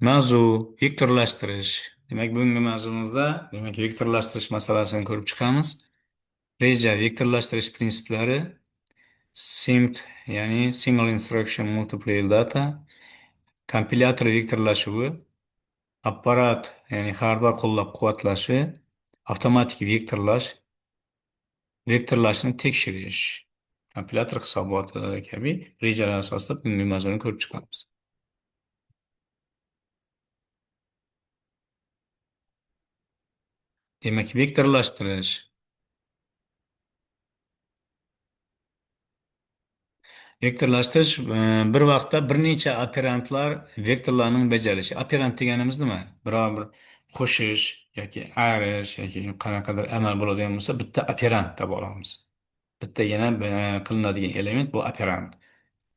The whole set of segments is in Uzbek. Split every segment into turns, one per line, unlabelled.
Mavzu vektorlashtirish. Demak, bugungi mavzumizda vektorlashtirish masalasini ko'rib chiqamiz. Reja vektorlashtirish prinsiplari, SIMD, ya'ni Single Instruction Multiple Data, kompilyator vektorlashuvi, apparat, ya'ni hardware qo'llab-quvvatlashi, avtomatik vektorlashni tekshirish, kompilyator hisoboti kabi rejalar asosida bugungi mavzuni ko'rib chiqamiz. Demak, vektorlashtirish. Vektorlashtirish bir vaqtda bir necha operandlar vektorlarning bajarilishi. Operand deganimiz nima? Biror bir qo'shish yoki ayirish yoki qanaqadir amal bo'ladigan bo'lsa, bitta operand deb olamiz. Bitta yana qilinadigan element bu operand.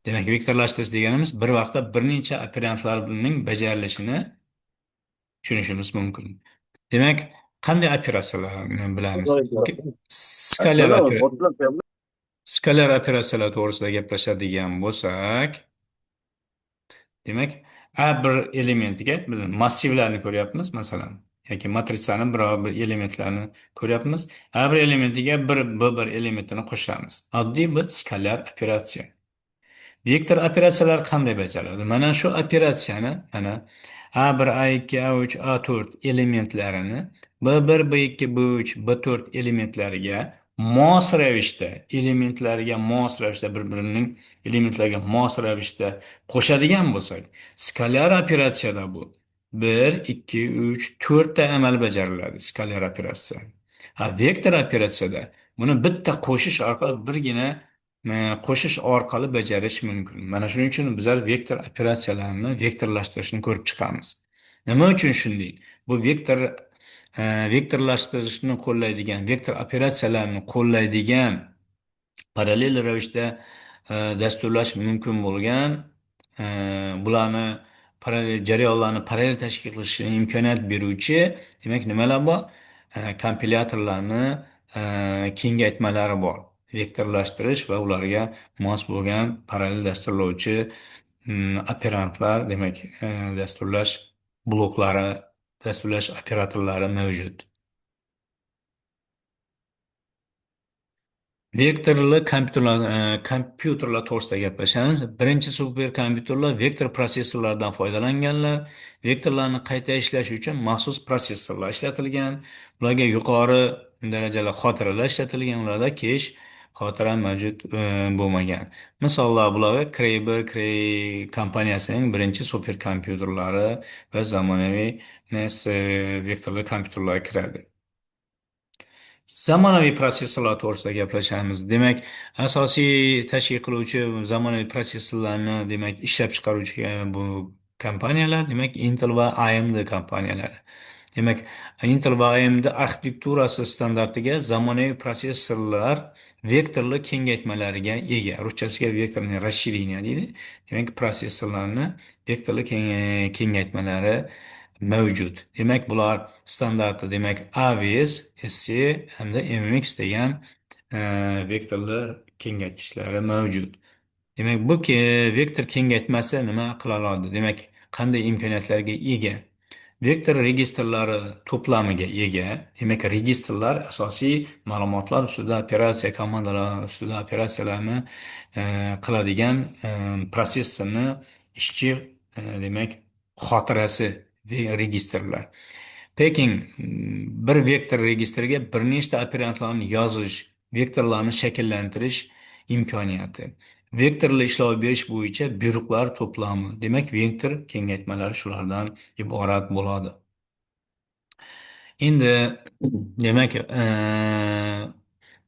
Demak, vektorlashtirish deganimiz bir vaqtda bir necha operandlarning bajarilishini tushunishimiz mumkin. Demak, qanday operatsiyalarni bilamiz? Skalyar skalyar operatsiyalar to'g'risida gaplashadigan bo'lsak, demak, har bir elementiga massivlarni ko'ryapmiz, masalan, yoki matritsani biror bir elementlarini ko'ryapmiz. Har bir elementiga bir elementini qo'shamiz. Oddiy bir skalyar operatsiya. Vektor operatsiyalar qanday bajariladi? Mana shu operatsiyani A1, A2, A3, A4 elementlarini B1, B2, B3, B4 elementlariga mos ravishda bir-birining elementlariga mos ravishda qo'shadigan bo'lsak, skalyar operatsiyada bu 1, 2, 3, 4 ta amal bajariladi skalyar operatsiya. Vektor operatsiyada buni bitta qo'shish orqali birgina qo'shish orqali bajarish mumkin. Mana shuning uchun bizlar vektor operatsiyalarini vektorlashtirishni ko'rib chiqamiz. Nima uchun shunday? Bu vektorlashtirishni qo'llaydigan, vektor operatsiyalarini qo'llaydigan parallel ravishda dasturlash mumkin bo'lgan e, bularni parallel jarayonlarni parallel tashkil qilishga imkoniyat beruvchi demak nimalar bor? Kompilyatorlarni kengaytmalari bor. Vektorlashtirish va ularga mos bo'lgan parallel dasturlovchi operantlar, demak, dasturlash bloklari, dasturlash operatorlari mavjud. Vektorli kompyuterlar to'g'risida gaplashamiz. Birinchi superkompyuterlar vektor prosessorlardan foydalanganlar. Vektorlarni qayta ishlash uchun maxsus prosessorlar ishlatilgan. Ularga yuqori darajali xotiralar ishlatilgan. Ularda kesh xotira mavjud bo'lmagan. Misollar bularga Cray kompaniyasining birinchi superkompyuterlari va zamonaviy vektorli kompyuterlar kiradi. Zamonaviy protsessorlar to'g'risida gaplashamiz. Demak, asosiy tashkil qiluvchi zamonaviy protsessorlarni, demak, ishlab chiqaruvchi bu kompaniyalar, demak, Intel va AMD kompaniyalari. Demak, Intel va AMD arxitekturasi standartiga zamonaviy protsessorlar vektorli kengaytmalariga ega. Ruschasiga vektorli расширение deydi. Demak, protsessorlarni vektorli kengaytmalari mavjud. Demak, bular standarti, demak, AVS, SC hamda MMX degan e, vektorlar kengaytichlari mavjud. Demak, bu vektor kengaytmasi nima qila oladi? Demak, qanday imkoniyatlarga ega? Vektor registrlari to'plamiga ega. Demak, registrlar asosiy ma'lumotlar ustida operatsiya, komandalar ustida operatsiyalarni qiladigan protsessorni ishchi, demak, xotirasi registrlar. Peking bir vektor registriga bir nechta operandlarni yozish, vektorlarni shakllantirish imkoniyati. Vektorli ishlov berish bo'yicha buyruqlar to'plami. Demak, vektor kengaytmalari shulardan iborat bo'ladi. Endi demak,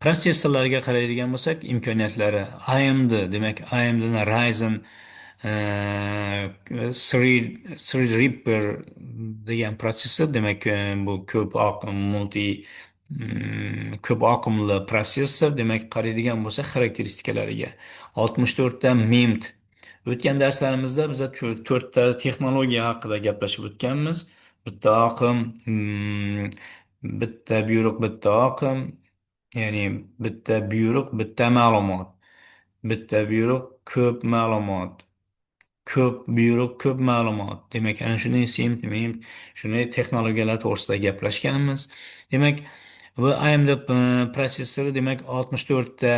protsessorlarga qaraydigan bo'lsak, imkoniyatlari AMD, demak, AMD ni Ryzen Threadripper degan protsessor, demak, bu ko'p oqimli protsessor. Demak, qaraydigan bo'lsak, xarakteristikalariga 64 ta MEMT. O'tgan darslarimizda biz to'rtta texnologiya haqida gaplashib o'tganmiz. Bitta oqim, bitta buyruq, bitta oqim, ya'ni bitta buyruq, bitta ma'lumot. Bitta buyruq, ko'p ma'lumot. ko'p buyruq, ko'p ma'lumot. Demak, ana shunday shunday texnologiyalar to'g'risida gaplashganmiz. Demak, bu AMD protsessori demak 64 ta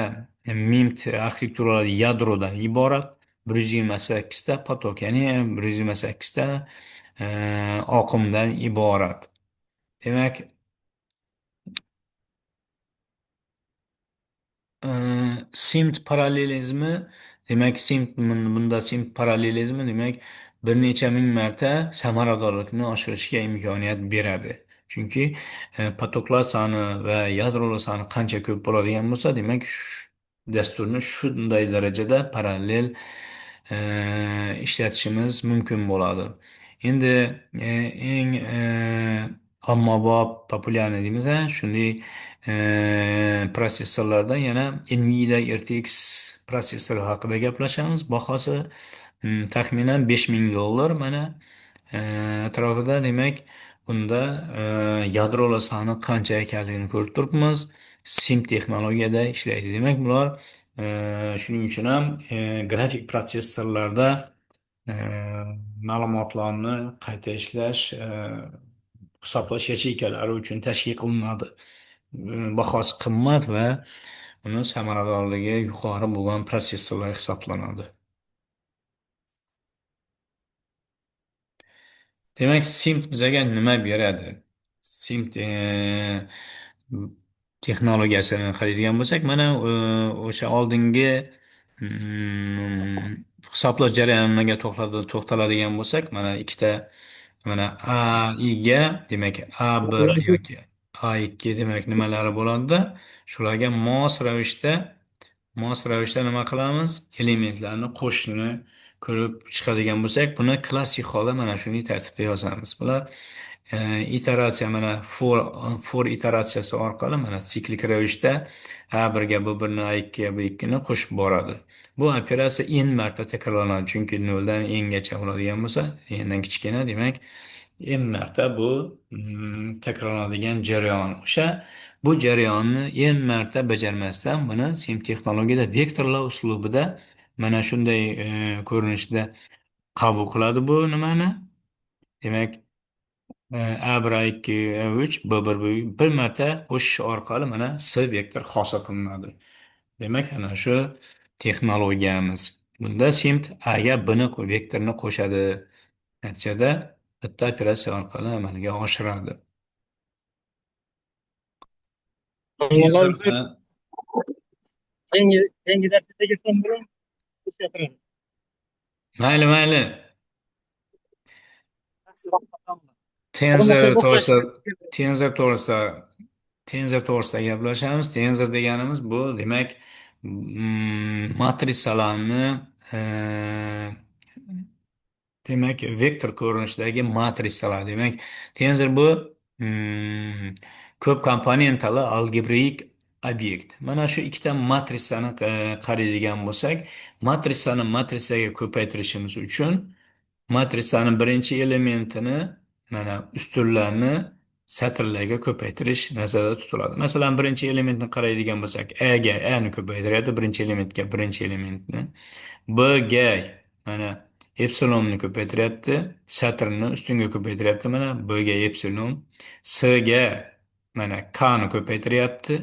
MIMT arxitekturali yadrodan iborat. 128 ta potok, ya'ni 128 ta oqimdan iborat. Demak, simt parallelizmi bunda simt parallelizmi demak bir necha ming marta samaradorlikni oshirishga imkoniyat beradi. Chunki potoklar soni va yadrolar soni qancha ko'p bo'ladigan bo'lsa, demak dasturni shunday darajada parallel ishlatishimiz mumkin bo'ladi. Endi eng ommabop populyarniy deymiz, shunday protsessorlarda yana Nvidia RTX protsessori haqida gaplashamiz. Bahosi taxminan $5000. Mana atrofida demak bunda yadrolar soni qancha ekanligini ko'rib turibmiz. SIM texnologiyada ishlaydi. Demak, bular shuning uchun ham grafik protsessorlarda e, ma'lumotlarni qayta ishlash, hisoblash yacheykalari uchun tashkil qilinadi. Bahosi qimmat va uni samaradorligi yuqori bo'lgan protsessorlar hisoblanadi. Demak, SIM bizga nima beradi? SIM texnologiyasini qaraydigan bo'lsak, mana o'sha oldingi hisoblash jarayoniga to'xtaladigan bo'lsak, mana ikkita mana A ga demak A1 yoki A2 demak nimalari bo'ladi? Shularga mos ravishda nima qilamiz? Elementlarni qo'shishni ko'rib chiqadigan bo'lsak, buni klassik holda mana shunday tartibda yozamiz. Bular iteratsiya mana for iteratsiyasi orqali mana siklik ravishda A1 ga B1 ni, A2 ga B2 ni qo'shib boradi. Bu operatsiya n marta takrorlanadi, chunki 0 dan n gacha bo'ladigan bo'lsa, n'dan kichkina, demak n marta bu takrorlanadigan jarayon. Bu jarayonni n marta bajarmasdan buni sim texnologiyada vektorlar uslubida mana shunday ko'rinishda qabul qiladi bu nimani. Demak, A1, A2, A3, B1, bir marta qo'shish orqali mana S vektor hosil qilinadi. Demak, ana shu texnologiyamiz. Bunda simt A'ga B'ni vektorni qo'shadi. Natijada bitta operatsiya orqali amalga oshiradi.
Vallahi
Tensor,
bize hangi derste girsem bile bu sefer.
mayli, mayli.
Olmasa
Tensor
boşlaştı.
to'g'risida tensor to'g'risida tensor to'g'risida gaplashamiz. Tensor deganimiz bu demak matrisalarni demak vektor ko'rinishidagi matrisalar. Demak, tensor bu ko'p komponentali algebraik obyekt. Mana shu ikkita matrisani qaraydigan bo'lsak, matrisaga ko'paytirishimiz uchun matrisani birinchi elementini mana ustunlarni satrlarga ko'paytirish nazarda tutiladi. Masalan, birinchi elementni qaraydigan bo'lsak, A ga A ni ko'paytiradi, birinchi elementga birinchi elementni. B ga mana epsilonni ko'paytiryapti, satrni ustunga ko'paytiryapti, mana B ga epsilon. S ga mana K ni ko'paytiryapti.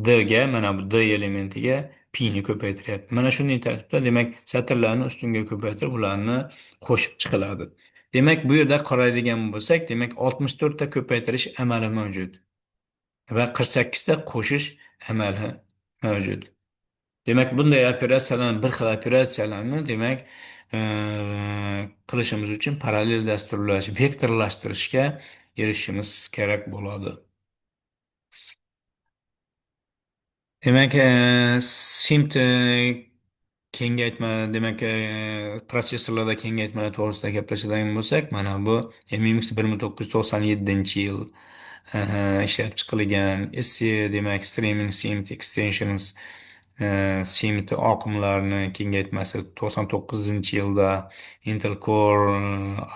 D ga mana bu D elementiga pi ni ko'paytiryapti. Mana shunday tartibda demak satrlarni ustunga ko'paytirib ularni qo'shib chiqiladi. Demak, bu yerda qaraydigan bo'lsak, demak 64 ta ko'paytirish amali mavjud va 48 ta qo'shish amali mavjud. Demak, bunday operatsiyalarni, bir xil operatsiyalarni demak qilishimiz uchun parallel dasturlash, vektorlashtirishga erishishimiz kerak bo'ladi. Demak, SIMT kengaytma, demak, protsessorlarda kengaytmalar to'g'risida gaplashadigan bo'lsak, mana bu MMX 1997-yil ishlab chiqilgan demak, Streaming SIMT Extensions SIMT oqimlarini kengaytmasi 99-yilda, Intel Core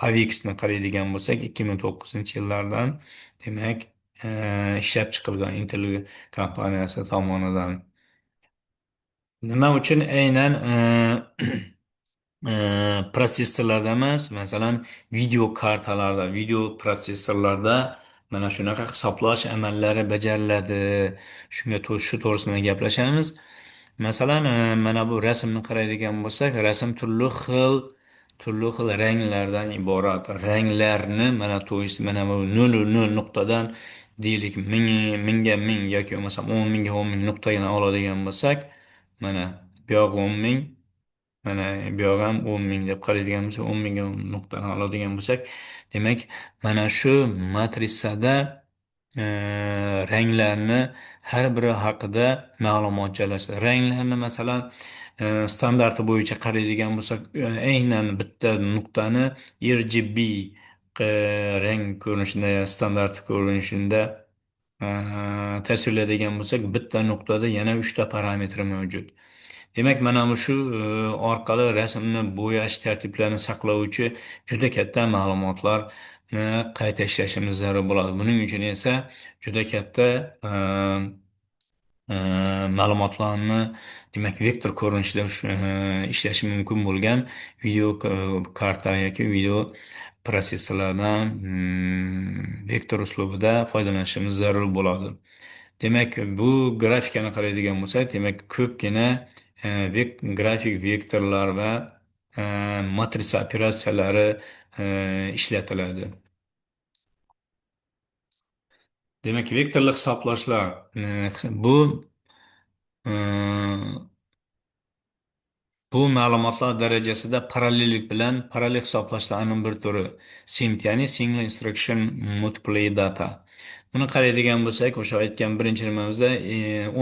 AVX ni qaraydigan bo'lsak 2009-yillardan demak ishlab chiqilgan Intel kompaniyasi tomonidan. Nima uchun aynan Protsessorlarda emas, masalan, video kartalarda, video protsessorlarda mana shunaqa hisoblash amallari bajariladi. Shu to'g'risida gaplashamiz. Masalan, mana bu rasmni qaraydigan bo'lsak, rasm turli xil ranglardan iborat. Ranglarni mana to'g'ri, mana bu 0,0 nuqtadan deylik, mingga ming yoki bo'lmasam 10 mingga 10 ming nuqtagini oladigan bo'lsak, mana bu yoq 10 ming. Mana bu yoq ham 10 ming deb qaraydigan bo'lsak, 10 mingga nuqtani oladigan bo'lsak, demak, mana shu matrisada e, ranglarni har biri haqida ma'lumot joylashtiradi. Ranglarni masalan standarti bo'yicha qaraydigan bo'lsak, aynan bitta nuqtani RGB rang ko'rinishida, standart ko'rinishida tasvirlaydigan bo'lsak, bitta nuqtada yana 3 ta parametr mavjud. Demak, mana shu orqali rasmni bo'yash tartiblarini saqlovchi juda katta ma'lumotlarni qayta ishlashimiz zarur bo'ladi. Buning uchun esa juda katta e, ma'lumotlarni, demak, vektor ko'rinishida ishlashi mumkin bo'lgan video karta yoki video protsessorlardan vektor uslubida foydalanishimiz zarur bo'ladi. Demak, bu grafikani qaraydigan bo'lsak, demak, ko'pgina grafik vektorlar va matrica operatsiyalari ishlatiladi. Demak, vektorli hisoblashlar bu e, bu ma'lumotlar darajasida parallellik bilan parallel hisoblashlarning bir turi ya'ni single instruction multiple data. Buni qaraydigan bo'lsak, o'sha aytgan birinchi nimamizda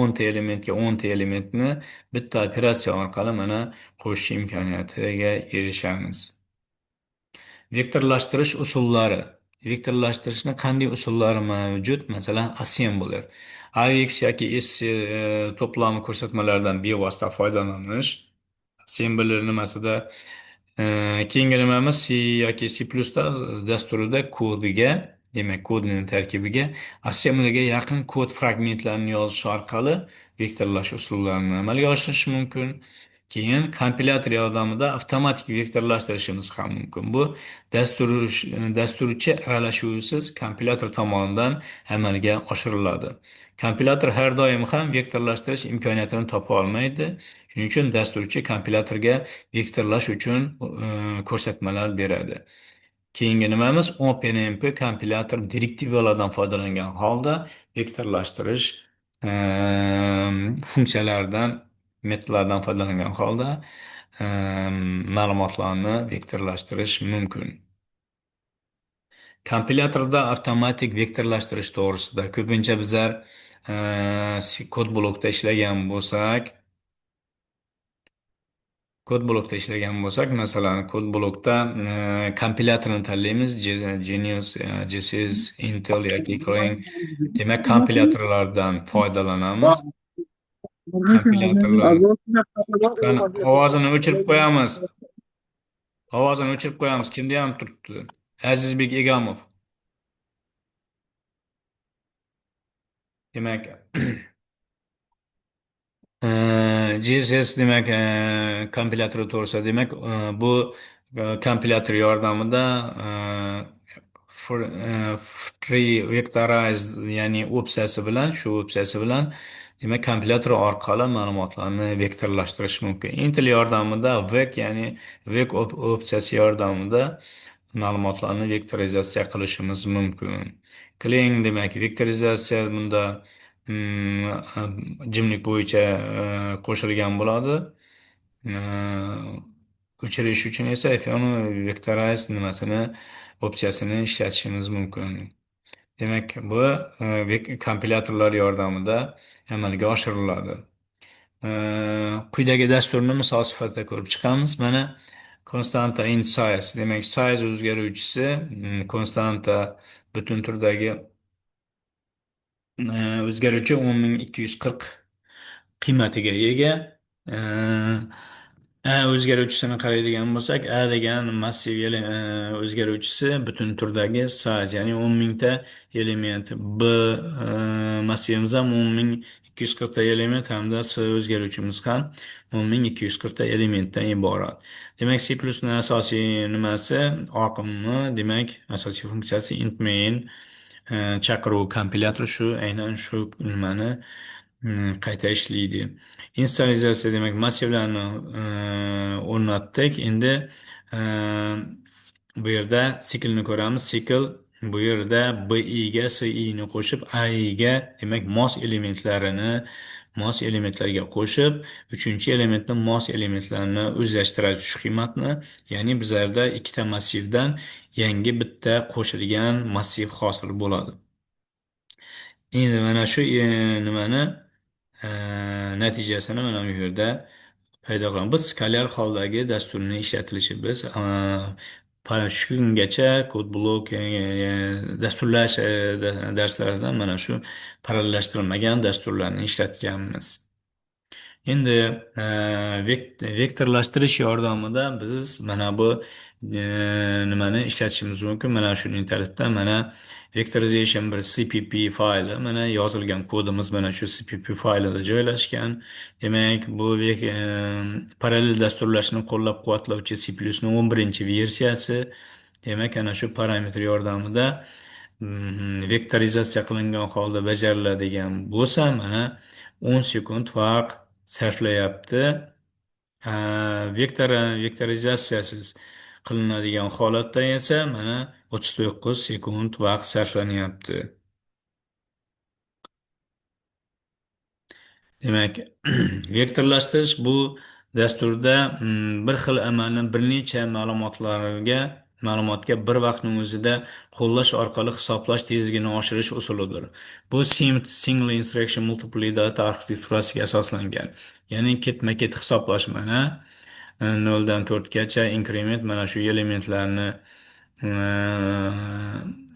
10 ta elementga 10 ta elementni bitta operatsiya orqali mana qo'shish imkoniyatiga erishamiz. Vektorlashtirish usullari. Vektorlashtirishni qanday usullari mavjud? Masalan, assembler. AX yoki S to'plami ko'rsatmalaridan bevosita foydalanish. Assembler nimasida? Keyingi nimamiz C yoki C++ dasturida kodiga, demak, kodning tarkibiga assemblerga yaqin kod fragmentlarini yozish orqali vektorlash usullarini amalga oshirish mumkin. Keyin kompilyator yordamida avtomatik vektorlashtirishimiz ham mumkin. Bu dasturchi aralashuvisiz kompilyator tomonidan amalga oshiriladi. Kompilyator har doim ham vektorlashtirish imkoniyatini topa olmaydi. Shuning uchun dasturchi kompilyatorga vektorlash uchun ko'rsatmalar beradi. Keyingi nimamiz OpenMP kompilyator direktivalardan foydalangan holda vektorlashtirish funksiyalaridan, metodlardan foydalangan holda ma'lumotlarni vektorlashtirish mumkin. Kompilyatorda avtomatik vektorlashtirish to'g'risida ko'pincha bizlar kod blokda ishlagan bo'lsak, masalan, kod blokda kompilyatorni tanlaymiz, Genius, GSys, Intel yoki Clang. Demak, kompilyatorlardan foydalanamiz. Kompilyatorlar. Qani, ovozini o'chirib qo'yamiz. Ovozini o'chirib qo'yamiz. Kimda ham turibdi? Azizbek Egamov. Demak, GSS, demak, kompilyator to'g'risida, demak, bu kompilyator yordamida free vectorize, ya'ni opsiyasi bilan demak, kompilyator orqali ma'lumotlarni vektorlashtirish mumkin. Intel yordamida ya'ni vec opsiyasi yordamida ma'lumotlarni vektorizatsiya qilishimiz mumkin. Clang, demak, vektorizatsiya bunda jimlik bo'yicha qo'shilgan bo'ladi. E, O'chirish uchun esa uni vectorize nimasini, opsiyasini ishlatishimiz mumkin. Demak, bu kompilyatorlar yordamida amalga oshiriladi. Quyidagi dasturni misol sifatida ko'rib chiqamiz. Mana konstanta int size, demak, size o'zgaruvchisi konstanta butun turdagi o'zgaruvchi 10.240 qiymatiga ega. O'zgaruvchisini qaraydigan bo'lsak, A degan massiv o'zgaruvchisi butun turdagi size, ya'ni 10 mingta element. B massivimiz ham 10 ming 240 ta element, hamda S o'zgaruvchimiz ham 10 ming 240 ta elementdan iborat. Demak, C++ ning asosiy nimasi? Oqimi, demak, asosiy funksiyasi int main, chaqiruv kompilyator shu, aynan shu nimani qayta ishlaydi. Instansizatsiya demak massivlarni o'rnatdik. Endi e, bu yerda siklni ko'ramiz. Sikl bu yerda bi ga si ni qo'shib ai ga demak mos elementlarga qo'shib, uchinchi elementni mos elementlarni o'zlashtiradi shu qiymatni. Ya'ni bizlarda ikkita massivdan yangi bitta qo'shilgan massiv hosil bo'ladi. Endi mana shu nimani e, natijasini mana bu yerda paydo qilamiz. Biz skalyar holdagi dasturni ishlatilishi biz shu kungacha kod blok dasturlash darslaridan mana shu parallelashtirilmagan dasturlarni ishlatganmiz. Endi vektorlashtirish yordamida biz mana bu nimani ishlatishimiz mumkin. Mana shuning tartibda mana vectorization bir cpp fayli, mana yozilgan kodimiz mana shu cpp faylida joylashgan. Demak, bu parallel dasturlashni qo'llab-quvvatlovchi C++ ning 11-versiyasi. Demak, ana shu parametr yordamida vektorizatsiya qilingan holda bajariladigan bo'lsa, mana 10 sekund vaqt sarflayapti. Vektorizatsiyasiz qilinadigan holatda esa mana 39 sekund vaqt sarflanyapti. Demak, vektorlashtirish bu dasturda bir xil amalni bir necha ma'lumotga bir vaqtning o'zida qo'llash orqali hisoblash tezligini oshirish usulidir. Bu SIMD, Single Instruction Multiple Data arxitekturasiga asoslangan. Ya'ni ketma-ket hisoblash, mana 0 dan 4 gacha inkrement mana shu elementlarni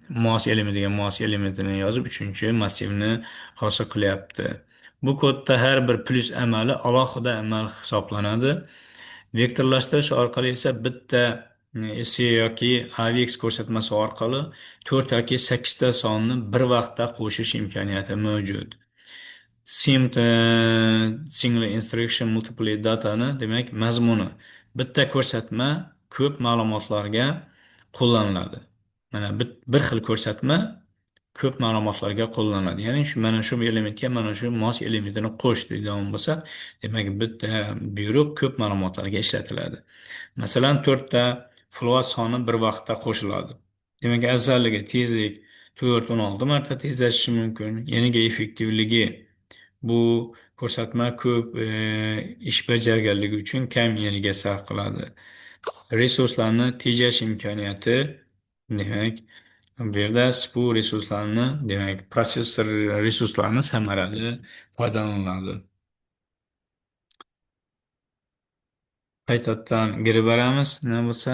mos elementini yozib, uchinchi massivni hosil qilyapti. Bu kodda har bir plyus amali alohida amal hisoblanadi. Vektorlashtirish orqali esa bitta S yoki AVX ko'rsatmasi orqali 4 yoki 8 ta sonni bir vaqtda qo'shish imkoniyati mavjud. SIMD, Single Instruction Multiple Datani demak mazmuni bitta ko'rsatma ko'p ma'lumotlarga qo'llaniladi. Mana bir xil ko'rsatma ko'p ma'lumotlarga qo'llaniladi. Ya'ni mana shu elementga mana shu mos elementini qo'sh deydigan bo'lsa, demak bitta buyruq ko'p ma'lumotlarga ishlatiladi. Masalan, 4 ta float soni bir vaqtda qo'shiladi. Demak, afzalligi tezlik 4-16 marta tezlashishi mumkin. Yaniga effektivligi bu ko'rsatma ko'p ish bajarganligi uchun kam yaniga sarf qiladi. Resurslarni tejash imkoniyati, demak, bu yerda bu resurslarni, demak, protsessor resurslarini samarali foydalaniladi. Qaytadan geri boramiz, nima bo'lsa?